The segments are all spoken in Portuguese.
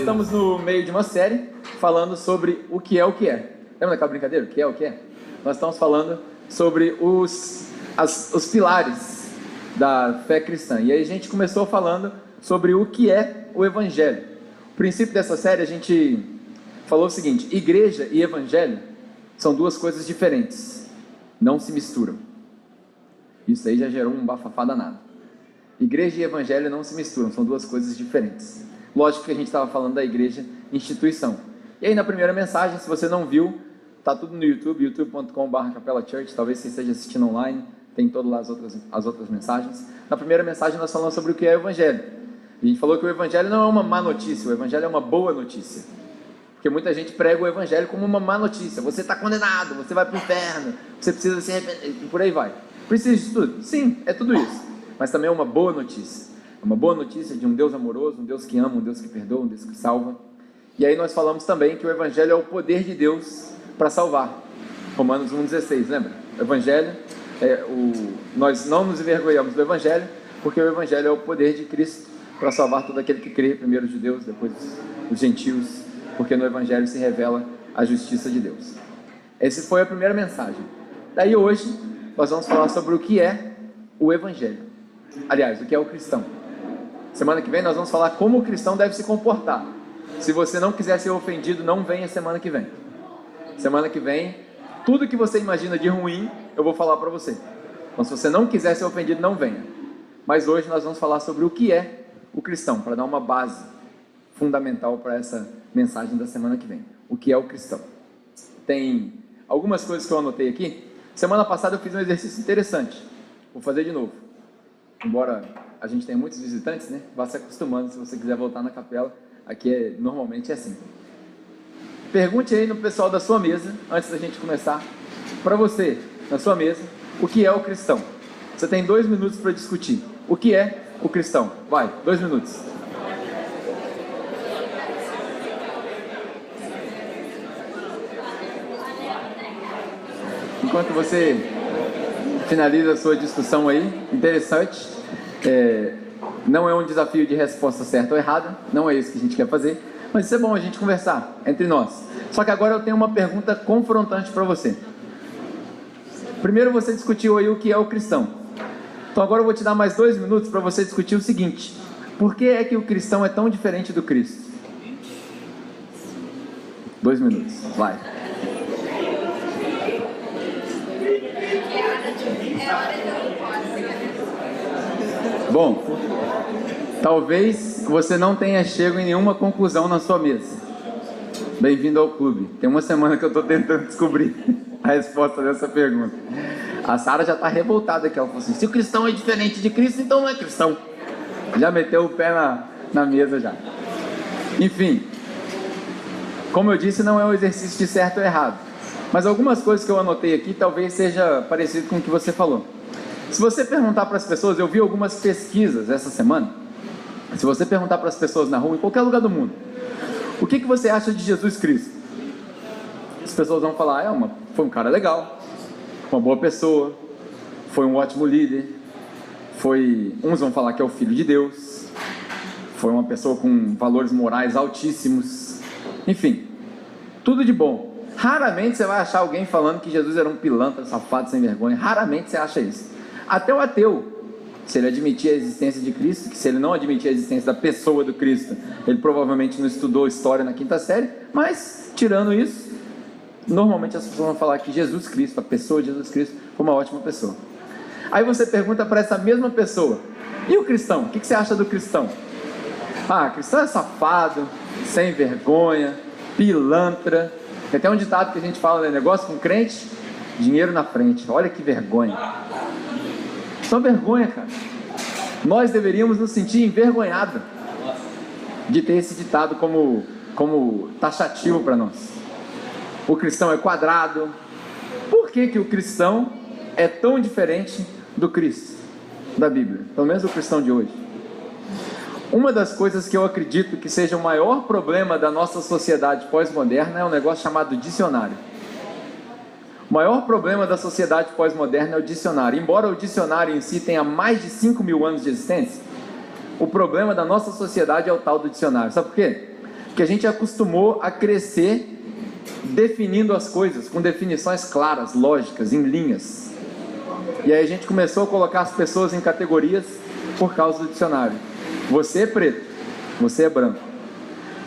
estamos no meio de uma série falando sobre o que é o que é. Lembra daquela brincadeira? O que é o que é? Nós estamos falando sobre os pilares da fé cristã. E aí a gente começou falando sobre o que é o Evangelho. O princípio dessa série a gente falou o seguinte: igreja e Evangelho são duas coisas diferentes, não se misturam. Isso aí já gerou um bafafá danado. Igreja e Evangelho não se misturam, são duas coisas diferentes. Lógico que a gente estava falando da igreja instituição. E aí na primeira mensagem, se você não viu, está tudo no YouTube, youtube.com/capelachurch, talvez você esteja assistindo online, tem todas lá as outras mensagens. Na primeira mensagem nós falamos sobre o que é o Evangelho. A gente falou que o Evangelho não é uma má notícia, o Evangelho é uma boa notícia. Porque muita gente prega o Evangelho como uma má notícia. Você está condenado, você vai para o inferno, você precisa se arrepender, e por aí vai. Precisa de tudo? Sim, é tudo isso. Mas também é uma boa notícia. É uma boa notícia de um Deus amoroso, um Deus que ama, um Deus que perdoa, um Deus que salva. E aí nós falamos também que o Evangelho é o poder de Deus para salvar. Romanos 1,16, lembra? O Evangelho, nós não nos envergonhamos do Evangelho, porque o Evangelho é o poder de Cristo para salvar todo aquele que crê, primeiro os judeus, depois os gentios, porque no Evangelho se revela a justiça de Deus. Essa foi a primeira mensagem. Daí hoje nós vamos falar sobre o que é o Evangelho. Aliás, o que é o cristão. Semana que vem nós vamos falar como o cristão deve se comportar. Se você não quiser ser ofendido, não venha semana que vem. Semana que vem, tudo que você imagina de ruim, eu vou falar para você. Então, se você não quiser ser ofendido, não venha. Mas hoje nós vamos falar sobre o que é o cristão, para dar uma base fundamental para essa mensagem da semana que vem. O que é o cristão? Tem algumas coisas que eu anotei aqui. Semana passada eu fiz um exercício interessante. Vou fazer de novo. Embora a gente tenha muitos visitantes, né? Vá se acostumando se você quiser voltar na capela. Aqui normalmente é assim. Pergunte aí no pessoal da sua mesa, antes da gente começar, para você, na sua mesa, o que é o cristão. Você tem 2 minutos para discutir. O que é o cristão? Vai, 2 minutos. Enquanto você finaliza a sua discussão aí, interessante, não é um desafio de resposta certa ou errada, não é isso que a gente quer fazer, mas isso é bom a gente conversar entre nós. Só que agora eu tenho uma pergunta confrontante para você. Primeiro você discutiu aí o que é o cristão, então agora eu vou te dar mais 2 minutos para você discutir o seguinte: por que é que o cristão é tão diferente do Cristo? 2 minutos, vai. Bom, talvez você não tenha chegado em nenhuma conclusão na sua mesa. Bem-vindo ao clube. Tem uma semana que eu estou tentando descobrir a resposta dessa pergunta. A Sara já está revoltada aqui. Ela falou assim: se o cristão é diferente de Cristo, então não é cristão. Já meteu o pé na mesa já. Enfim, como eu disse, não é um exercício de certo ou errado. Mas algumas coisas que eu anotei aqui talvez seja parecido com o que você falou. Se você perguntar para as pessoas, eu vi algumas pesquisas essa semana. Se você perguntar para as pessoas na rua, em qualquer lugar do mundo, o que você acha de Jesus Cristo? As pessoas vão falar: foi um cara legal, uma boa pessoa, foi um ótimo líder, uns vão falar que é o Filho de Deus, foi uma pessoa com valores morais altíssimos, enfim, tudo de bom. Raramente você vai achar alguém falando que Jesus era um pilantra, safado, sem vergonha. Raramente você acha isso. Até o ateu, se ele admitir a existência de Cristo, que se ele não admitir a existência da pessoa do Cristo, ele provavelmente não estudou história na 5ª série, mas, tirando isso, normalmente as pessoas vão falar que Jesus Cristo, a pessoa de Jesus Cristo, foi uma ótima pessoa. Aí você pergunta para essa mesma pessoa: e o cristão? O que você acha do cristão? Cristão é safado, sem vergonha, pilantra. Tem até um ditado que a gente fala, né? Negócio com crente, dinheiro na frente. Olha que vergonha. Só vergonha, cara. Nós deveríamos nos sentir envergonhados de ter esse ditado como taxativo para nós. O cristão é quadrado. Por que o cristão é tão diferente do Cristo da Bíblia? Pelo menos o cristão de hoje. Uma das coisas que eu acredito que seja o maior problema da nossa sociedade pós-moderna é um negócio chamado dicionário. O maior problema da sociedade pós-moderna é o dicionário. Embora o dicionário em si tenha mais de 5.000 anos de existência, o problema da nossa sociedade é o tal do dicionário. Sabe por quê? que a gente acostumou a crescer definindo as coisas, com definições claras, lógicas, em linhas. E aí a gente começou a colocar as pessoas em categorias por causa do dicionário. Você é preto, você é branco.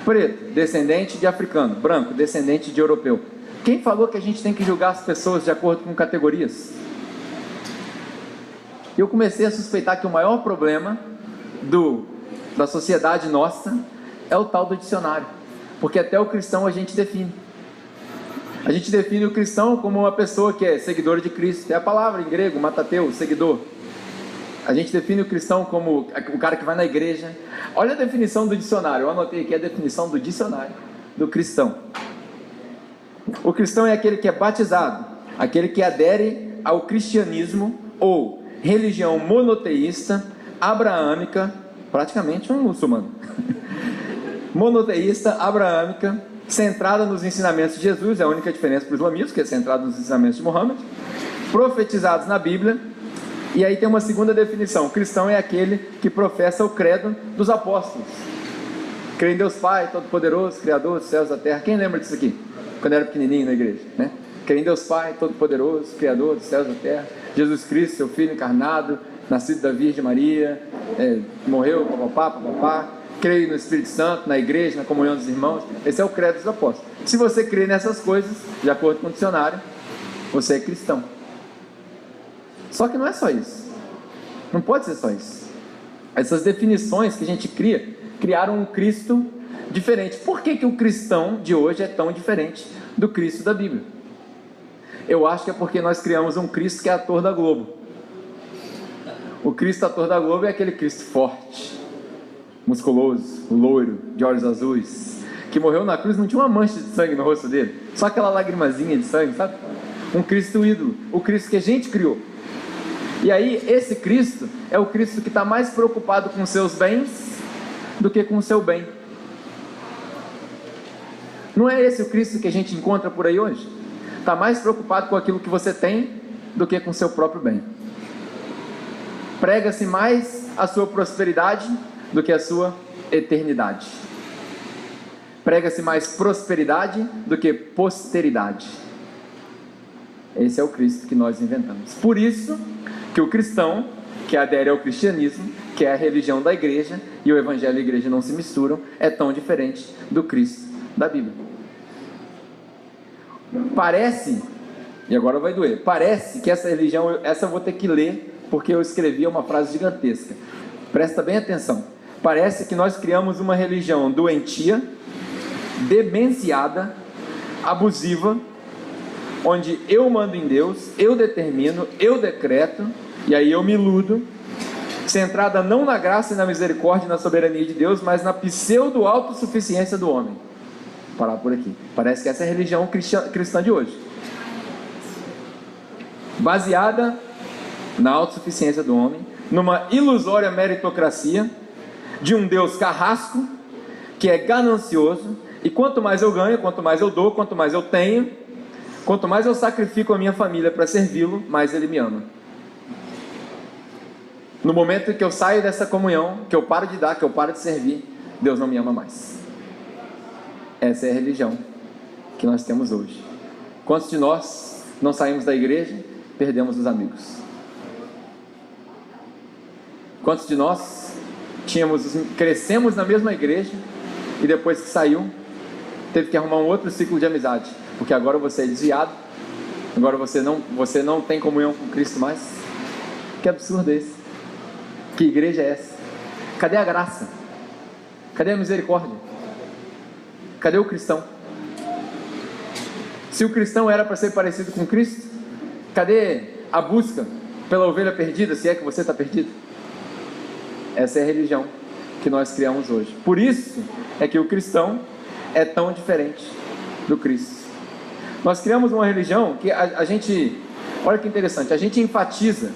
Preto, descendente de africano. Branco, descendente de europeu. Quem falou que a gente tem que julgar as pessoas de acordo com categorias? Eu comecei a suspeitar que o maior problema da sociedade nossa é o tal do dicionário. Porque até o cristão a gente define. A gente define o cristão como uma pessoa que é seguidora de Cristo. É a palavra em grego, matateu, seguidor. A gente define o cristão como o cara que vai na igreja. Olha a definição do dicionário. Eu anotei aqui a definição do dicionário do cristão. O cristão é aquele que é batizado, aquele que adere ao cristianismo ou religião monoteísta, abraâmica, praticamente um muçulmano. Monoteísta, abraâmica, centrada nos ensinamentos de Jesus, é a única diferença para os islamistas, que é centrada nos ensinamentos de Muhammad, profetizados na Bíblia. E aí tem uma segunda definição: o cristão é aquele que professa o credo dos apóstolos. Crê em Deus Pai, Todo-Poderoso, Criador dos céus e da terra. Quem lembra disso aqui? Quando era pequenininho na igreja, né? Crê em Deus Pai, Todo-Poderoso, Criador dos céus e da terra. Jesus Cristo, seu Filho encarnado, nascido da Virgem Maria, morreu, papapá. Creio no Espírito Santo, na igreja, na comunhão dos irmãos. Esse é o credo dos apóstolos. Se você crê nessas coisas, de acordo com o dicionário, você é cristão. Só que não é só isso. Não pode ser só isso. Essas definições que a gente criaram um Cristo diferente. Por que o cristão de hoje é tão diferente do Cristo da Bíblia? Eu acho que é porque nós criamos um Cristo que é ator da Globo. O Cristo ator da Globo é aquele Cristo forte, musculoso, loiro, de olhos azuis, que morreu na cruz, não tinha uma mancha de sangue no rosto dele, só aquela lagrimazinha de sangue, sabe? Um Cristo ídolo, o Cristo que a gente criou. E aí esse Cristo é o Cristo que está mais preocupado com seus bens do que com o seu bem. Não é esse o Cristo que a gente encontra por aí hoje? Está mais preocupado com aquilo que você tem do que com o seu próprio bem. Prega-se mais a sua prosperidade do que a sua eternidade. Prega-se mais prosperidade do que posteridade. Esse é o Cristo que nós inventamos. Por isso que o cristão que adere ao cristianismo, que é a religião da igreja, e o evangelho e a igreja não se misturam, é tão diferente do Cristo da Bíblia. Parece, e agora vai doer, parece que essa religião, essa eu vou ter que ler, porque eu escrevi uma frase gigantesca. Presta bem atenção. Parece que nós criamos uma religião doentia, demenciada, abusiva, onde eu mando em Deus, eu determino, eu decreto, e aí eu me iludo, centrada não na graça e na misericórdia e na soberania de Deus, mas na pseudo-autossuficiência do homem. Vou parar por aqui. Parece que essa é a religião cristã de hoje, baseada na autossuficiência do homem, numa ilusória meritocracia de um Deus carrasco, que é ganancioso, e quanto mais eu ganho, quanto mais eu dou, quanto mais eu tenho, quanto mais eu sacrifico a minha família para servi-lo, mais ele me ama. No momento em que eu saio dessa comunhão, que eu paro de dar, que eu paro de servir, Deus não me ama mais. Essa é a religião que nós temos hoje. Quantos de nós não saímos da igreja, perdemos os amigos? Quantos de nós crescemos na mesma igreja e depois que saiu, teve que arrumar um outro ciclo de amizade, porque agora você é desviado, agora você não tem comunhão com Cristo mais? Que absurdo é esse? Que igreja é essa? Cadê a graça? Cadê a misericórdia? Cadê o cristão? Se o cristão era para ser parecido com Cristo, cadê a busca pela ovelha perdida, se é que você está perdido? Essa é a religião que nós criamos hoje. Por isso é que o cristão é tão diferente do Cristo. Nós criamos uma religião que a gente, olha que interessante, a gente enfatiza,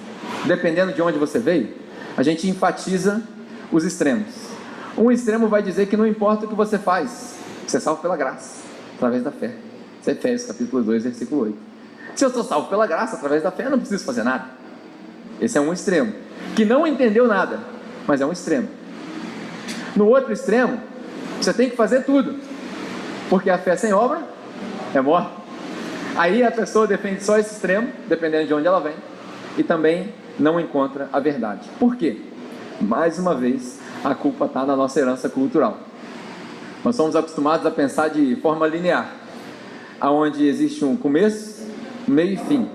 dependendo de onde você veio, a gente enfatiza os extremos. Um extremo vai dizer que não importa o que você faz, você é salvo pela graça, através da fé. Isso é Efésios capítulo 2, versículo 8. Se eu sou salvo pela graça, através da fé, eu não preciso fazer nada. Esse é um extremo, que não entendeu nada, mas é um extremo. No outro extremo, Você tem que fazer tudo, porque a fé sem obra é morta. Aí a pessoa defende só esse extremo, dependendo de onde ela vem, e também não encontra a verdade. Por quê? Mais uma vez, a culpa está na nossa herança cultural. Nós somos acostumados a pensar de forma linear, onde existe um começo, meio e fim,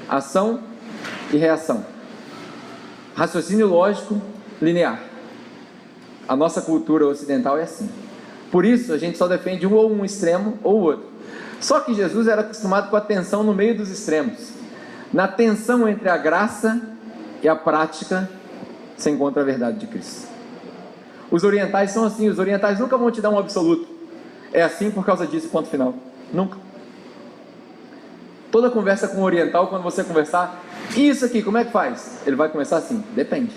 ação e reação, raciocínio lógico linear. A nossa cultura ocidental é assim. Por isso a gente só defende um extremo ou o outro. Só que Jesus era acostumado com a tensão no meio dos extremos. Na tensão entre a graça e a prática se encontra a verdade de Cristo. Os orientais são assim. Os orientais nunca vão te dar um absoluto. É assim por causa disso, ponto final. Nunca. Toda conversa com o oriental, quando você conversar, isso aqui, como é que faz? Ele vai começar assim: depende.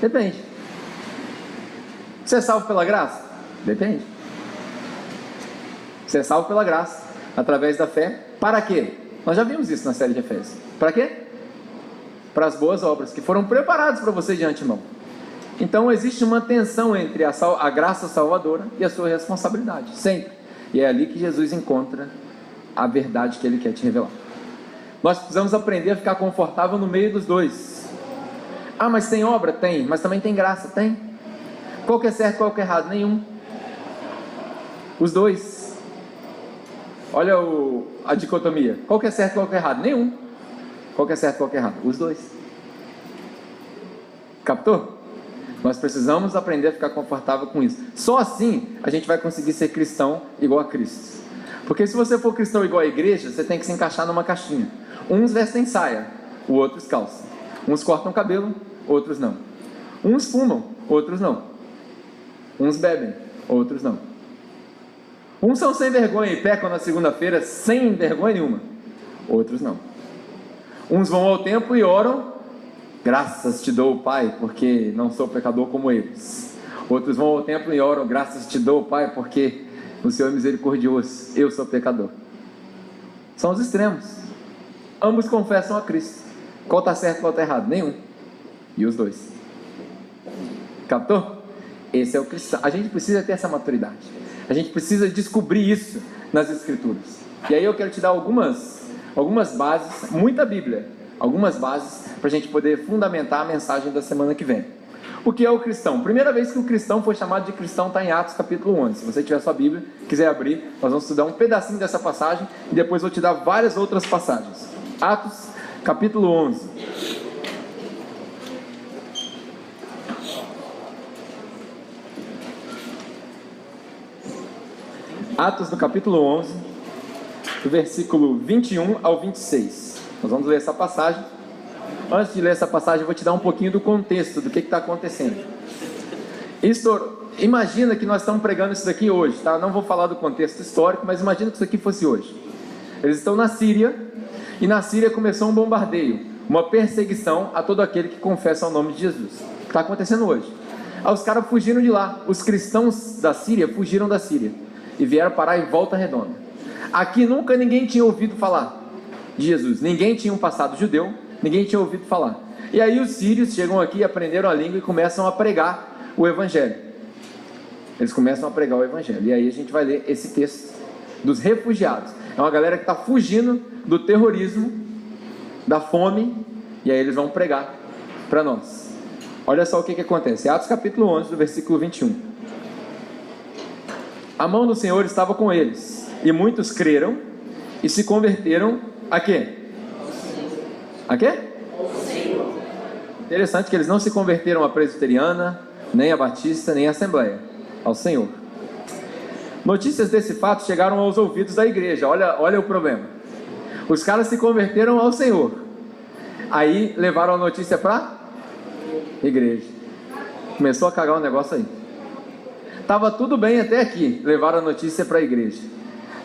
Depende. Você é salvo pela graça? Depende. Você é salvo pela graça, através da fé. Para quê? Nós já vimos isso na série de Efésios. Para quê? Para as boas obras, que foram preparadas para você de antemão. Então existe uma tensão entre a graça salvadora e a sua responsabilidade, sempre. E é ali que Jesus encontra a verdade que Ele quer te revelar. Nós precisamos aprender a ficar confortável no meio dos dois. Ah, mas tem obra? Tem. Mas também tem graça? Tem. Qual que é certo, qual que é errado? Nenhum. Os dois. Olha a dicotomia. Qual que é certo, qual que é errado? Nenhum. Qual que é certo, qual que é errado? Os dois. Captou? Nós precisamos aprender a ficar confortável com isso. Só assim a gente vai conseguir ser cristão igual a Cristo. Porque se você for cristão igual a igreja, você tem que se encaixar numa caixinha. Uns vestem saia, os outros calçam. Uns cortam cabelo, outros não. Uns fumam, outros não. Uns bebem, outros não. Uns são sem vergonha e pecam na segunda-feira sem vergonha nenhuma, outros não. Uns vão ao templo e oram: graças te dou, Pai, porque não sou pecador como eles. Outros vão ao templo e oram: graças te dou, Pai, porque o Senhor é misericordioso, eu sou pecador. São os extremos. Ambos confessam a Cristo. Qual está certo, qual está errado? Nenhum. E os dois. Captou? Esse é o cristão. A gente precisa ter essa maturidade. A gente precisa descobrir isso nas Escrituras. E aí eu quero te dar algumas bases, muita Bíblia, algumas bases para a gente poder fundamentar a mensagem da semana que vem. O que é o cristão? Primeira vez que o cristão foi chamado de cristão está em Atos capítulo 11. Se você tiver sua Bíblia, quiser abrir, nós vamos estudar um pedacinho dessa passagem e depois vou te dar várias outras passagens. Atos capítulo 11. Atos no capítulo 11, do versículo 21 ao 26. Nós vamos ler essa passagem. Antes de ler essa passagem, eu vou te dar um pouquinho do contexto, do que está acontecendo. Imagina que nós estamos pregando isso daqui hoje, tá? Não vou falar do contexto histórico, mas imagina que isso aqui fosse hoje. Eles estão na Síria, e na Síria começou um bombardeio, uma perseguição a todo aquele que confessa o nome de Jesus. O que está acontecendo hoje? Os caras fugiram de lá. Os cristãos da Síria fugiram da Síria e vieram parar em Volta Redonda. Aqui nunca ninguém tinha ouvido falar de Jesus. Ninguém tinha um passado judeu, ninguém tinha ouvido falar. E aí os sírios chegam aqui, aprenderam a língua e começam a pregar o Evangelho. Eles começam a pregar o Evangelho. E aí a gente vai ler esse texto dos refugiados. É uma galera que está fugindo do terrorismo, da fome, e aí eles vão pregar para nós. Olha só o que acontece. Atos capítulo 11, do versículo 21. A mão do Senhor estava com eles, e muitos creram e se converteram a quê? A quê? Interessante que eles não se converteram à presbiteriana, nem à batista, nem à assembleia, ao Senhor. Notícias desse fato chegaram aos ouvidos da igreja. Olha o problema. Os caras se converteram ao Senhor, aí levaram a notícia para a igreja. Começou a cagar um negócio aí. Estava tudo bem até aqui. Levaram a notícia para a igreja.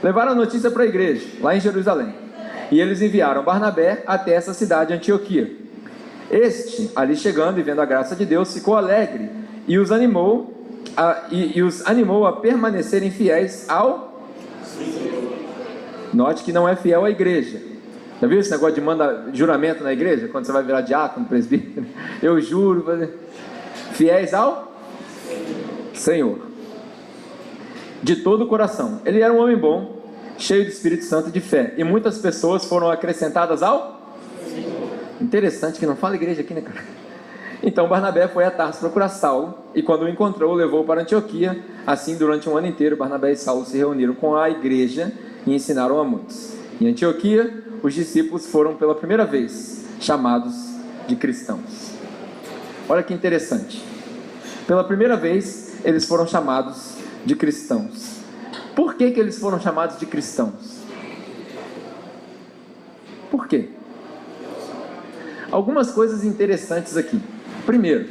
Levaram a notícia para a igreja, lá em Jerusalém. E eles enviaram Barnabé até essa cidade, Antioquia. Este, ali chegando e vendo a graça de Deus, ficou alegre e os animou a permanecerem fiéis ao... Note que não é fiel à igreja. Já viu esse negócio de manda juramento na igreja? Quando você vai virar diácono, presbítero? Eu juro. Fiéis ao Senhor, de todo o coração. Ele era um homem bom, cheio do Espírito Santo e de fé, e muitas pessoas foram acrescentadas ao Senhor. Interessante que não fala igreja aqui, né, cara? Então Barnabé foi a Tarso procurar Saulo, e quando o encontrou, o levou para Antioquia. Assim, durante um ano inteiro, Barnabé e Saulo se reuniram com a igreja e ensinaram a muitos. Em Antioquia, os discípulos foram pela primeira vez chamados de cristãos. Olha que interessante. Pela primeira vez, eles foram chamados de cristãos. Por que eles foram chamados de cristãos? Por quê? Algumas coisas interessantes aqui. Primeiro,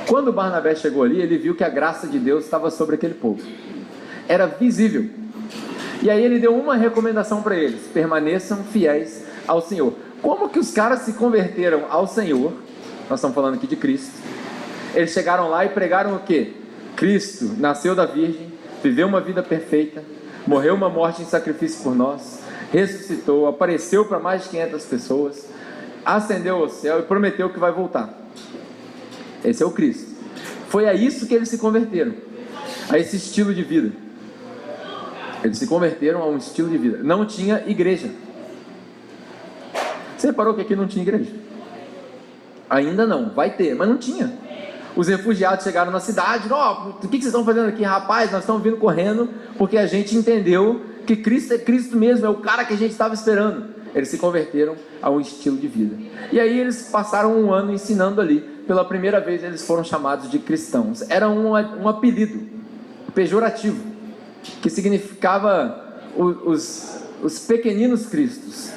quando Barnabé chegou ali, ele viu que a graça de Deus estava sobre aquele povo. Era visível. E aí ele deu uma recomendação para eles: permaneçam fiéis ao Senhor. Como que os caras se converteram ao Senhor? Nós estamos falando aqui de Cristo. Eles chegaram lá e pregaram o quê? Cristo nasceu da Virgem, viveu uma vida perfeita, morreu uma morte em sacrifício por nós, ressuscitou, apareceu para mais de 500 pessoas, ascendeu ao céu e prometeu que vai voltar. Esse é o Cristo. Foi a isso que eles se converteram, a esse estilo de vida. Eles se converteram a um estilo de vida. Não tinha igreja. Você reparou que aqui não tinha igreja? Ainda não, vai ter, mas não tinha. Os refugiados chegaram na cidade: o que vocês estão fazendo aqui? Rapaz, nós estamos vindo correndo porque a gente entendeu que Cristo é Cristo mesmo, é o cara que a gente estava esperando. Eles se converteram a um estilo de vida. E aí eles passaram um ano ensinando ali. Pela primeira vez eles foram chamados de cristãos. Era um apelido pejorativo, que significava os pequeninos cristos.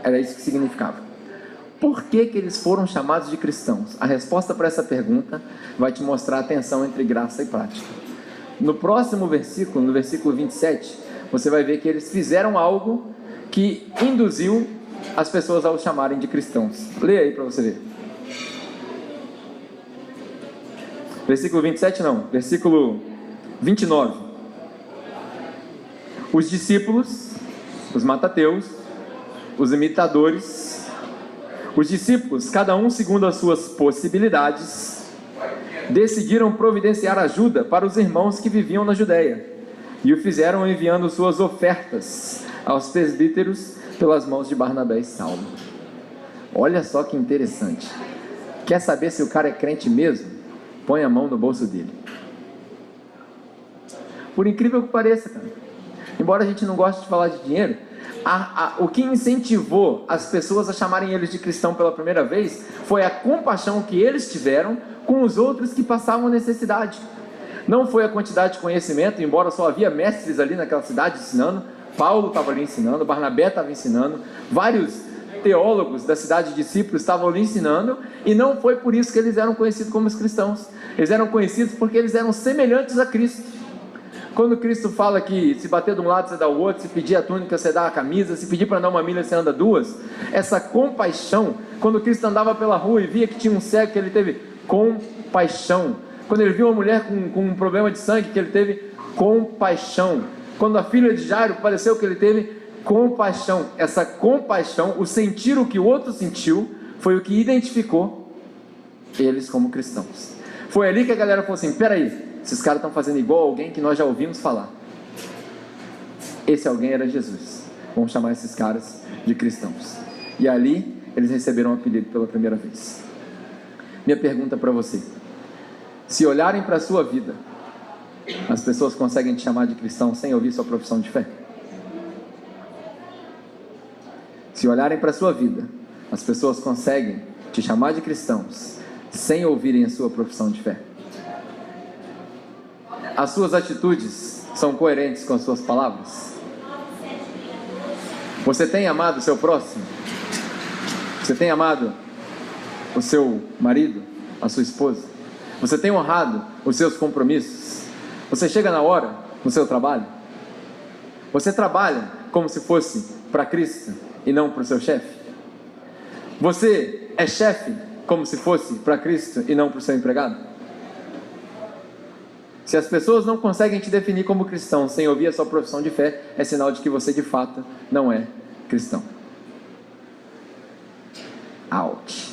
Era isso que significava. Por que eles foram chamados de cristãos? A resposta para essa pergunta vai te mostrar a tensão entre graça e prática. No próximo versículo, no versículo 27, você vai ver que eles fizeram algo que induziu as pessoas a os chamarem de cristãos. Leia aí para você ver. Versículo 27 não, versículo 29. Os discípulos, os matateus, os imitadores, os discípulos, cada um segundo as suas possibilidades, decidiram providenciar ajuda para os irmãos que viviam na Judéia, e o fizeram enviando suas ofertas aos presbíteros pelas mãos de Barnabé e Saulo. Olha só que interessante. Quer saber se o cara é crente mesmo? Põe a mão no bolso dele. Por incrível que pareça, cara, embora a gente não goste de falar de dinheiro, o que incentivou as pessoas a chamarem eles de cristão pela primeira vez foi a compaixão que eles tiveram com os outros que passavam necessidade. Não foi a quantidade de conhecimento, embora só havia mestres ali naquela cidade ensinando. Paulo estava ali ensinando, Barnabé estava ensinando, vários teólogos da cidade de discípulos estavam ali ensinando, e não foi por isso que eles eram conhecidos como os cristãos. Eles eram conhecidos porque eles eram semelhantes a Cristo. Quando Cristo fala que se bater de um lado você dá o outro, se pedir a túnica você dá a camisa, se pedir para andar uma milha você anda duas, essa compaixão, quando Cristo andava pela rua e via que tinha um cego, que ele teve compaixão. Quando ele viu uma mulher com um problema de sangue, que ele teve compaixão. Quando a filha de Jairo pareceu, que ele teve compaixão. Essa compaixão, o sentir o que o outro sentiu, foi o que identificou eles como cristãos. Foi ali que a galera falou assim: peraí, esses caras estão fazendo igual alguém que nós já ouvimos falar. Esse alguém era Jesus. Vamos chamar esses caras de cristãos. E ali eles receberam um apelido pela primeira vez. Minha pergunta para você: se olharem para a sua vida, as pessoas conseguem te chamar de cristão sem ouvir sua profissão de fé? Se olharem para a sua vida, as pessoas conseguem te chamar de cristãos sem ouvirem a sua profissão de fé? As suas atitudes são coerentes com as suas palavras? Você tem amado o seu próximo? Você tem amado o seu marido, a sua esposa? Você tem honrado os seus compromissos? Você chega na hora no seu trabalho? Você trabalha como se fosse para Cristo e não para o seu chefe? Você é chefe como se fosse para Cristo e não para o seu empregado? Se as pessoas não conseguem te definir como cristão sem ouvir a sua profissão de fé, é sinal de que você de fato não é cristão. Ouch.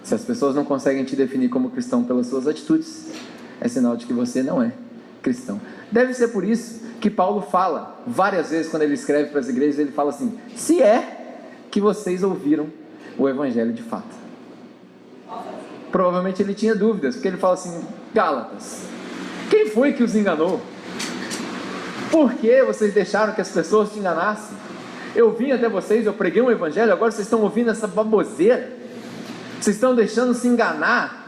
Se as pessoas não conseguem te definir como cristão pelas suas atitudes, é sinal de que você não é cristão. Deve ser por isso que Paulo fala várias vezes, quando ele escreve para as igrejas, ele fala assim: se é que vocês ouviram o evangelho de fato. Provavelmente ele tinha dúvidas, porque ele fala assim: Gálatas, quem foi que os enganou? Por que vocês deixaram que as pessoas te enganassem? Eu vim até vocês, eu preguei um evangelho, agora vocês estão ouvindo essa baboseira? Vocês estão deixando se enganar?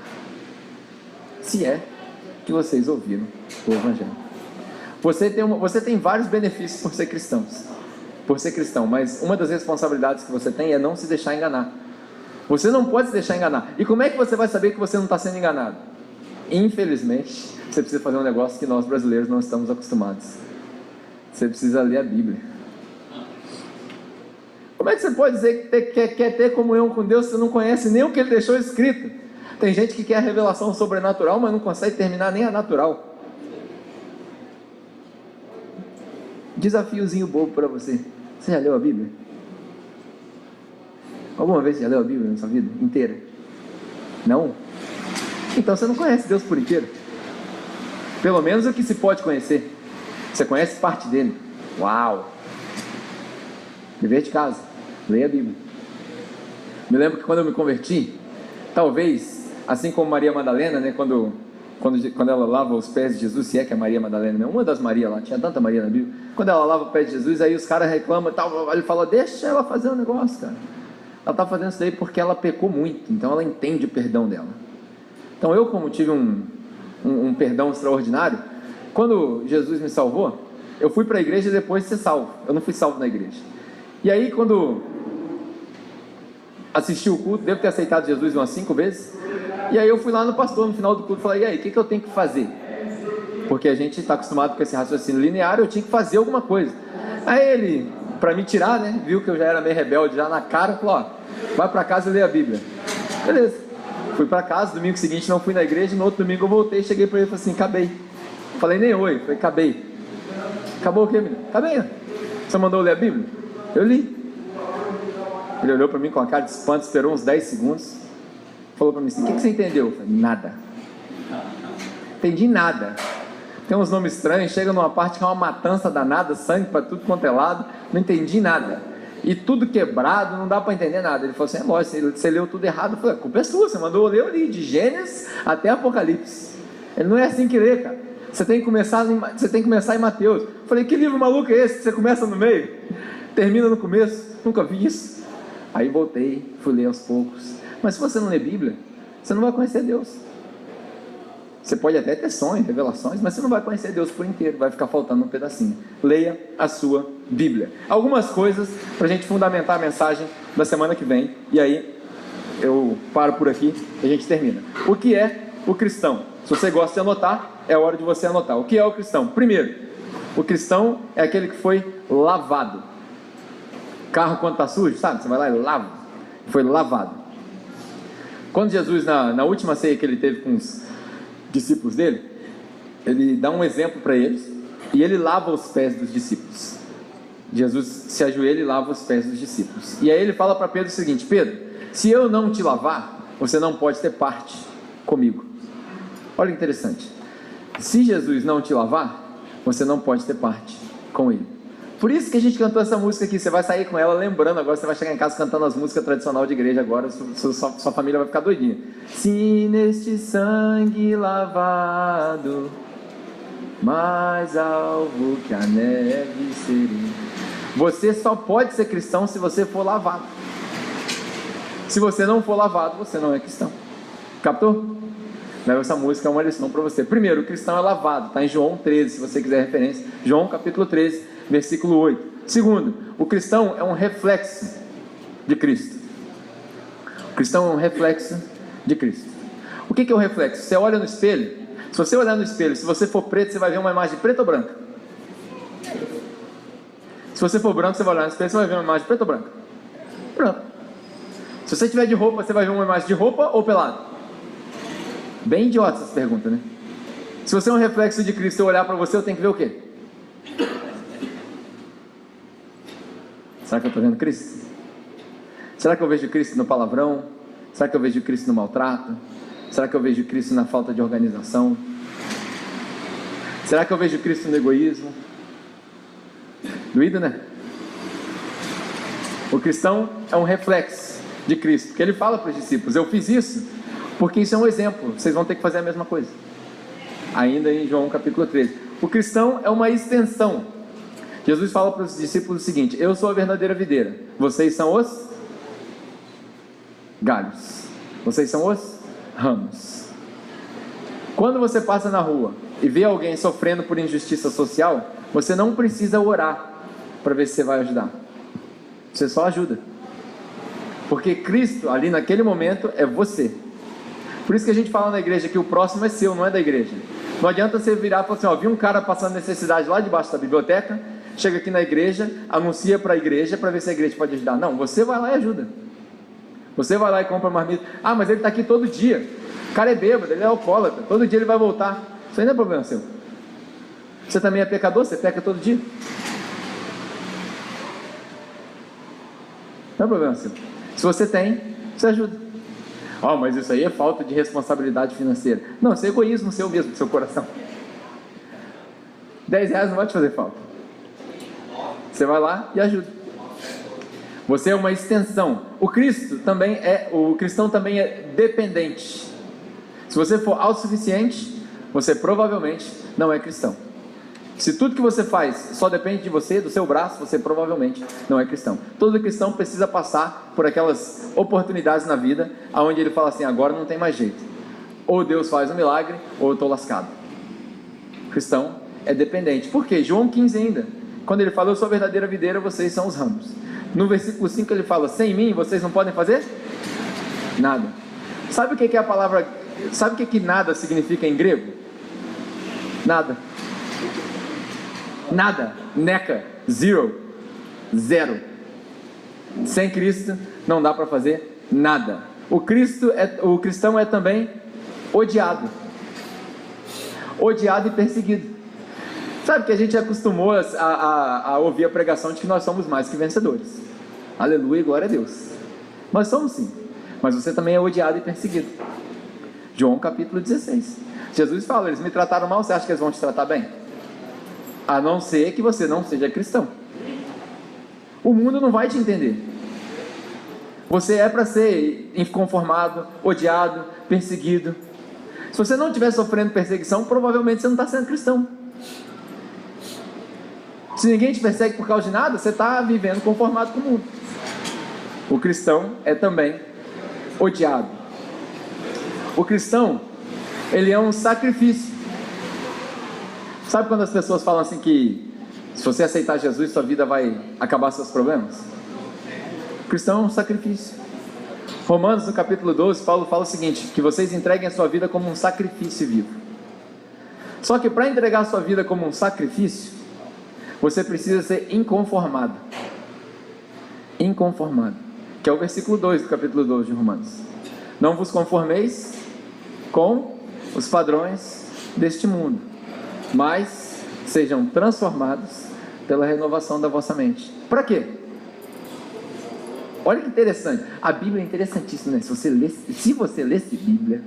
Se é que vocês ouviram o evangelho. Você tem vários benefícios por ser cristão, mas uma das responsabilidades que você tem é não se deixar enganar. Você não pode se deixar enganar. E como é que você vai saber que você não está sendo enganado? Infelizmente, você precisa fazer um negócio que nós brasileiros não estamos acostumados. Você precisa ler a Bíblia. Como é que você pode dizer que quer ter comunhão com Deus se você não conhece nem o que Ele deixou escrito? Tem gente que quer a revelação sobrenatural, mas não consegue terminar nem a natural. Desafiozinho bobo para você. Você já leu a Bíblia? Alguma vez você já leu a Bíblia na sua vida inteira? Não? Então você não conhece Deus por inteiro. Pelo menos o que se pode conhecer. Você conhece parte dele. Uau! Dever de casa, leia a Bíblia. Me lembro que quando eu me converti, talvez, assim como Maria Madalena, né, quando ela lava os pés de Jesus, se é que é Maria Madalena, né, uma das Maria lá, tinha tanta Maria na Bíblia, quando ela lava o pé de Jesus, aí os caras reclamam e tal, ele fala: deixa ela fazer um negócio, cara. Ela está fazendo isso daí porque ela pecou muito, então ela entende o perdão dela. Então eu, como tive um perdão extraordinário, quando Jesus me salvou, eu fui para a igreja depois de ser salvo. Eu não fui salvo na igreja. E aí, quando assisti o culto, devo ter aceitado Jesus umas 5 vezes, e aí eu fui lá no pastor no final do culto e falei: e aí, o que eu tenho que fazer? Porque a gente está acostumado com esse raciocínio linear, eu tinha que fazer alguma coisa. Aí ele, para me tirar, né, viu que eu já era meio rebelde, já na cara, falou: ó, vai para casa e lê a Bíblia. Beleza, fui para casa, domingo seguinte não fui na igreja, no outro domingo eu voltei, cheguei para ele e falei assim: acabei. Falei nem oi, falei: acabei. Acabou o quê, menino? Acabei, ó. Você mandou eu ler a Bíblia? Eu li. Ele olhou para mim com uma cara de espanto, esperou uns 10 segundos, falou para mim assim: o que você entendeu? Eu falei: nada. Entendi nada. Tem uns nomes estranhos, chega numa parte que é uma matança danada, sangue para tudo quanto é lado, não entendi nada. E tudo quebrado, não dá para entender nada. Ele falou assim: é lógico, você leu tudo errado. Eu falei: a culpa é sua, você mandou eu ler, eu li, de Gênesis até Apocalipse. Ele: não é assim que lê, cara. Você tem que começar em Mateus. Eu falei: que livro maluco é esse? Você começa no meio, termina no começo. Nunca vi isso. Aí voltei, fui ler aos poucos. Mas se você não lê Bíblia, você não vai conhecer Deus. Você pode até ter sonhos, revelações, mas você não vai conhecer Deus por inteiro, vai ficar faltando um pedacinho. Leia a sua Bíblia. Algumas coisas para a gente fundamentar a mensagem da semana que vem, e aí eu paro por aqui e a gente termina. O que é o cristão? Se você gosta de anotar, é hora de você anotar. O que é o cristão? Primeiro, o cristão é aquele que foi lavado. Carro quando está sujo, sabe? Você vai lá e lava. Foi lavado. Quando Jesus, na última ceia que ele teve com os discípulos dele, ele dá um exemplo para eles e ele lava os pés dos discípulos. Jesus se ajoelha e lava os pés dos discípulos. E aí ele fala para Pedro o seguinte: Pedro, se eu não te lavar, você não pode ter parte comigo. Olha que interessante. Se Jesus não te lavar, você não pode ter parte com ele. Por isso que a gente cantou essa música aqui. Você vai sair com ela lembrando agora. Você vai chegar em casa cantando as músicas tradicionais de igreja agora. Sua família vai ficar doidinha. Se neste sangue lavado, mais alvo que a neve serei. Você só pode ser cristão se você for lavado. Se você não for lavado, você não é cristão. Captou? Essa música é uma lição para você. Primeiro, o cristão é lavado. Está em João 13, se você quiser referência. João capítulo 13, versículo 8. Segundo, o cristão é um reflexo de Cristo. O cristão é um reflexo de Cristo. O que é o reflexo? Você olha no espelho. Se você olhar no espelho, se você for preto, você vai ver uma imagem preta ou branca? Se você for branco, você vai olhar no espelho, você vai ver uma imagem preta ou branca? Branca. Se você tiver de roupa, você vai ver uma imagem de roupa ou pelado? Bem idiota essa pergunta, né? Se você é um reflexo de Cristo, eu olhar para você, eu tenho que ver o quê? Será que eu estou vendo Cristo? Será que eu vejo Cristo no palavrão, Será que eu vejo Cristo no maltrato? Será que eu vejo Cristo na falta de organização? Será que eu vejo Cristo no egoísmo? Doído, né? O cristão é um reflexo de Cristo, porque ele fala para os discípulos: eu fiz isso porque isso é um exemplo, vocês vão ter que fazer a mesma coisa. Ainda em João capítulo 13, o cristão é uma extensão. Jesus fala para os discípulos o seguinte: eu sou a verdadeira videira, vocês são os galhos, vocês são os ramos. Quando você passa na rua e vê alguém sofrendo por injustiça social, você não precisa orar para ver se você vai ajudar, você só ajuda, porque Cristo ali naquele momento é você. Por isso que a gente fala na igreja que o próximo é seu, não é da igreja. Não adianta você virar e falar assim: ó, vi um cara passando necessidade lá debaixo da biblioteca, chega aqui na igreja, anuncia para a igreja para ver se a igreja pode ajudar. Não, você vai lá e ajuda. Você vai lá e compra marmita. Ah, mas ele está aqui todo dia, o cara é bêbado, ele é alcoólatra, todo dia ele vai voltar. Isso aí não é problema seu. Você também é pecador, você peca todo dia. Não é problema seu. Se você tem, você ajuda. Oh, mas isso aí é falta de responsabilidade financeira. Não, isso é egoísmo seu mesmo, do seu coração. R$10 não vai te fazer falta. Você vai lá e ajuda. Você é uma extensão. O cristão também é dependente. Se você for autossuficiente, você provavelmente não é cristão. Se tudo que você faz só depende de você, do seu braço, você provavelmente não é cristão. Todo cristão precisa passar por aquelas oportunidades na vida onde ele fala assim: agora não tem mais jeito. Ou Deus faz um milagre, ou eu estou lascado. O cristão é dependente. Por quê? João 15 ainda, quando ele fala: eu sou a verdadeira videira, vocês são os ramos. No versículo 5 ele fala: sem mim vocês não podem fazer nada. Sabe o que é a palavra, sabe o que nada significa em grego? Nada. Nada, neca, zero. Sem Cristo não dá para fazer nada. O cristão é também odiado e perseguido. Sabe que a gente acostumou a ouvir a pregação de que nós somos mais que vencedores. Aleluia, glória a Deus. Nós somos sim, mas você também é odiado e perseguido. João capítulo 16, Jesus fala: eles me trataram mal, você acha que eles vão te tratar bem? A não ser que você não seja cristão. O mundo não vai te entender. Você é para ser inconformado, odiado, perseguido. Se você não estiver sofrendo perseguição, provavelmente você não está sendo cristão. Se ninguém te persegue por causa de nada, você está vivendo conformado com o mundo. O cristão é também odiado. O cristão, ele é um sacrifício. Sabe quando as pessoas falam assim que se você aceitar Jesus, sua vida vai acabar seus problemas? O cristão é um sacrifício. Romanos no capítulo 12, Paulo fala o seguinte: que vocês entreguem a sua vida como um sacrifício vivo. Só que para entregar a sua vida como um sacrifício, você precisa ser inconformado. Inconformado, que é o versículo 2 do capítulo 12 de Romanos. Não vos conformeis com os padrões deste mundo, mas sejam transformados pela renovação da vossa mente. Para quê? Olha que interessante, a Bíblia é interessantíssima, né? Se você lesse Bíblia,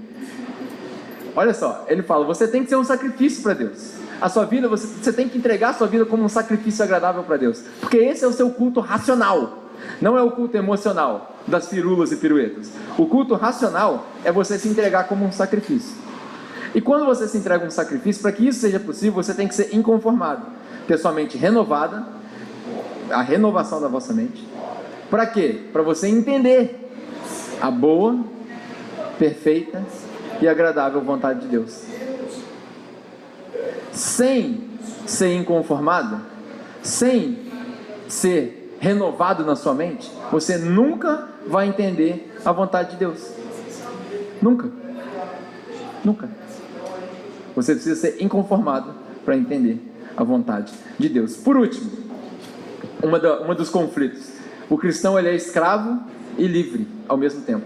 olha só, ele fala: você tem que ser um sacrifício para Deus. A sua vida, você tem que entregar a sua vida como um sacrifício agradável para Deus, porque esse é o seu culto racional, não é o culto emocional das firulas e piruetas. O culto racional é você se entregar como um sacrifício. E quando você se entrega um sacrifício, para que isso seja possível, você tem que ser inconformado, ter sua mente renovada, a renovação da vossa mente. Para quê? Para você entender a boa, perfeita e agradável vontade de Deus. Sem ser inconformado, sem ser renovado na sua mente, você nunca vai entender a vontade de Deus. Nunca. Você precisa ser inconformado para entender a vontade de Deus. Por último, uma dos conflitos: o cristão, ele é escravo e livre ao mesmo tempo.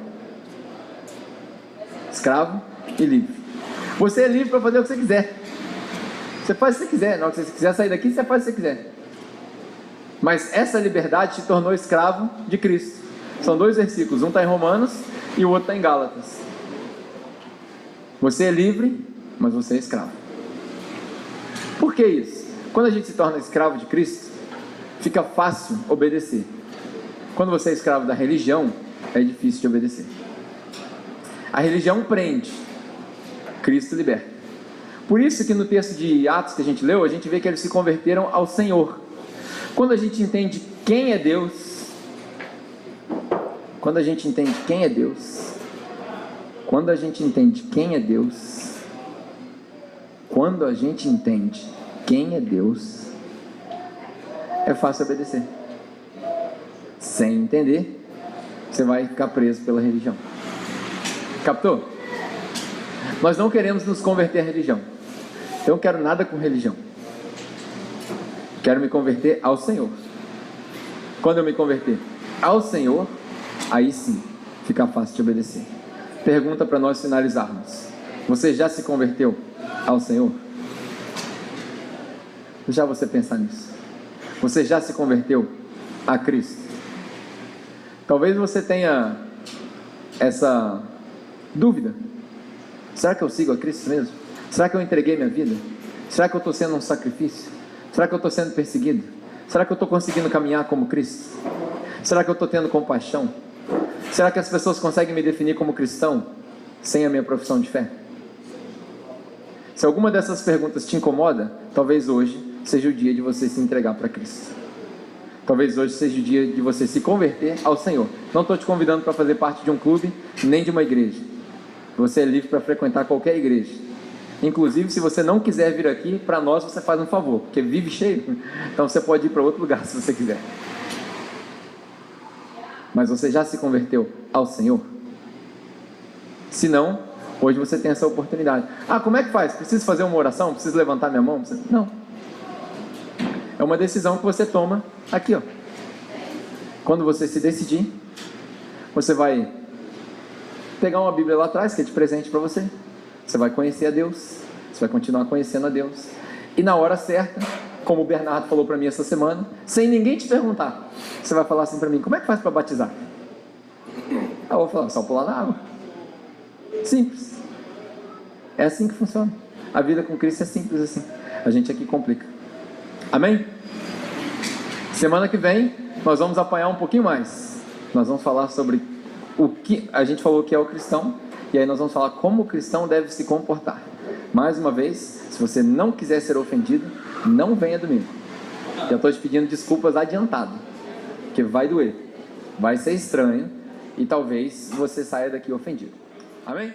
Escravo e livre. Você é livre para fazer o que você quiser. Você faz o que você quiser. Na hora que você quiser sair daqui, você faz o que você quiser. Mas essa liberdade te tornou escravo de Cristo. São 2 versículos. Um está em Romanos e o outro está em Gálatas. Você é livre, mas você é escravo. Por que isso? Quando a gente se torna escravo de Cristo, fica fácil obedecer. Quando você é escravo da religião, é difícil de obedecer. A religião prende, Cristo liberta. Por isso que no texto de Atos que a gente leu, a gente vê que eles se converteram ao Senhor. Quando a gente entende quem é Deus, quando a gente entende quem é Deus, quando a gente entende quem é Deus, quando a gente entende quem é Deus, é fácil obedecer. Sem entender, você vai ficar preso pela religião. Captou? Nós não queremos nos converter à religião. Eu não quero nada com religião. Quero me converter ao Senhor. Quando eu me converter ao Senhor, aí sim, fica fácil de obedecer. Pergunta para nós finalizarmos. Você já se converteu ao Senhor? Já você pensar nisso? Você já se converteu a Cristo? Talvez você tenha essa dúvida. Será que eu sigo a Cristo mesmo? Será que eu entreguei minha vida? Será que eu estou sendo um sacrifício? Será que eu estou sendo perseguido? Será que eu estou conseguindo caminhar como Cristo? Será que eu estou tendo compaixão? Será que as pessoas conseguem me definir como cristão sem a minha profissão de fé? Se alguma dessas perguntas te incomoda, talvez hoje seja o dia de você se entregar para Cristo. Talvez hoje seja o dia de você se converter ao Senhor. Não estou te convidando para fazer parte de um clube, nem de uma igreja. Você é livre para frequentar qualquer igreja. Inclusive, se você não quiser vir aqui, para nós você faz um favor, porque vive cheio. Então você pode ir para outro lugar se você quiser. Mas você já se converteu ao Senhor? Se não, hoje você tem essa oportunidade. Ah, como é que faz? Preciso fazer uma oração? Preciso levantar minha mão? Não. É uma decisão que você toma aqui, ó. Quando você se decidir, você vai pegar uma Bíblia lá atrás, que é de presente para você. Você vai conhecer a Deus. Você vai continuar conhecendo a Deus. E na hora certa, como o Bernardo falou para mim essa semana, sem ninguém te perguntar, você vai falar assim para mim: como é que faz para batizar? Eu vou falar: só pular na água. Simples. É assim que funciona. A vida com Cristo é simples assim. A gente aqui complica. Amém? Semana que vem nós vamos apanhar um pouquinho mais. Nós vamos falar sobre o que a gente falou que é o cristão, e aí nós vamos falar como o cristão deve se comportar. Mais uma vez, se você não quiser ser ofendido, não venha domingo. Já estou te pedindo desculpas adiantado, porque vai doer, vai ser estranho, e talvez você saia daqui ofendido. Amém?